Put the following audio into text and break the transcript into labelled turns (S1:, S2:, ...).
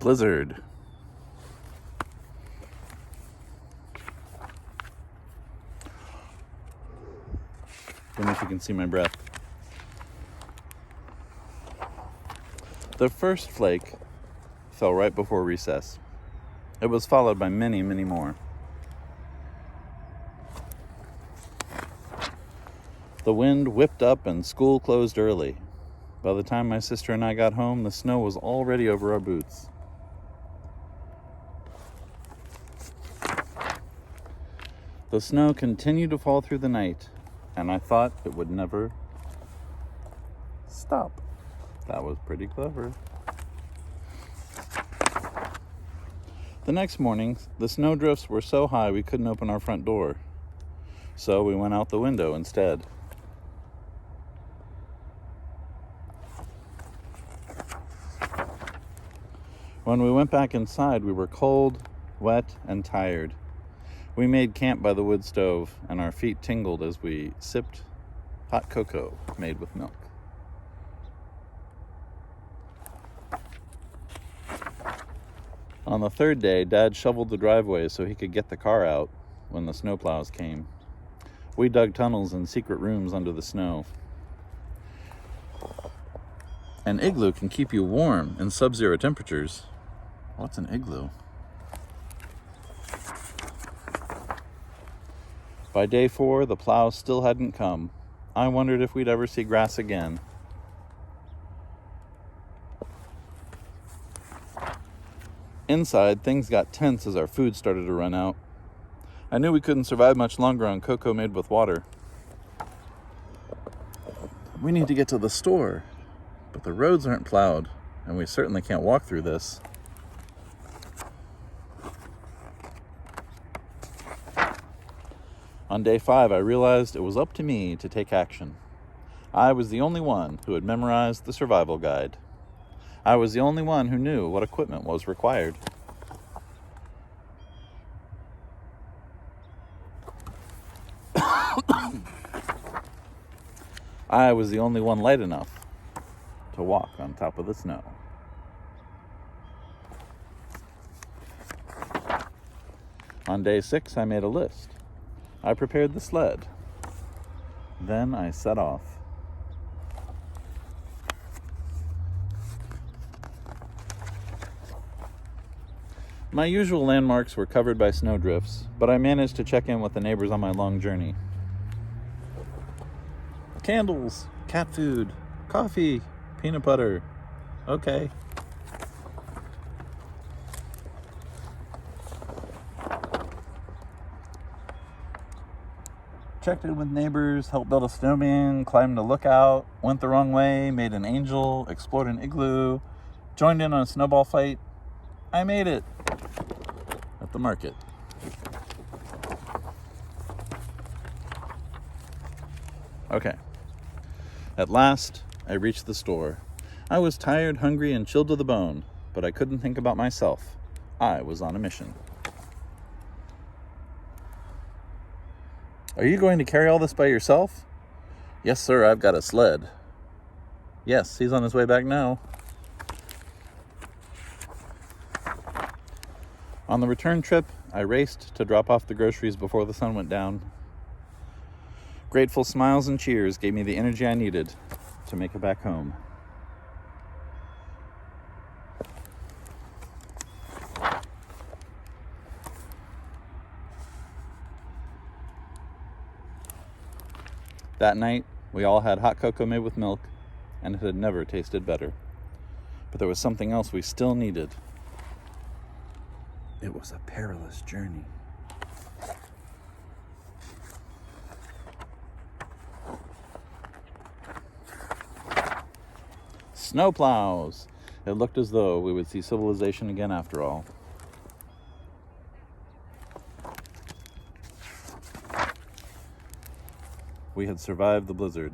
S1: blizzard. Don't know if you can see my breath. The first flake fell right before recess. It was followed by many, many more. The wind whipped up and school closed early. By the time my sister and I got home, the snow was already over our boots. The snow continued to fall through the night, and I thought it would never stop. That was pretty clever. The next morning, the snowdrifts were so high we couldn't open our front door. So we went out the window instead. When we went back inside, we were cold, wet, and tired. We made camp by the wood stove, and our feet tingled as we sipped hot cocoa made with milk. On the third day, Dad shoveled the driveway so he could get the car out when the snowplows came. We dug tunnels and secret rooms under the snow. An igloo can keep you warm in sub-zero temperatures. What's an igloo? By day 4, the plows still hadn't come. I wondered if we'd ever see grass again. Inside, things got tense as our food started to run out. I knew we couldn't survive much longer on cocoa made with water. We need to get to the store, but the roads aren't plowed, and we certainly can't walk through this. On day 5, I realized it was up to me to take action. I was the only one who had memorized the survival guide. I was the only one who knew what equipment was required. I was the only one light enough to walk on top of the snow. On day 6, I made a list. I prepared the sled. Then I set off. My usual landmarks were covered by snowdrifts, but I managed to check in with the neighbors on my long journey. Candles, cat food, coffee, peanut butter. Okay. Checked in with neighbors, helped build a snowman, climbed a lookout, went the wrong way, made an angel, explored an igloo, joined in on a snowball fight. I made it at the market. Okay. At last, I reached the store. I was tired, hungry, and chilled to the bone, but I couldn't think about myself. I was on a mission. Are you going to carry all this by yourself? Yes, sir, I've got a sled. Yes, he's on his way back now. On the return trip, I raced to drop off the groceries before the sun went down. Grateful smiles and cheers gave me the energy I needed to make it back home. That night, we all had hot cocoa made with milk, and it had never tasted better. But there was something else we still needed. It was a perilous journey. Snowplows! It looked as though we would see civilization again after all. We had survived the blizzard.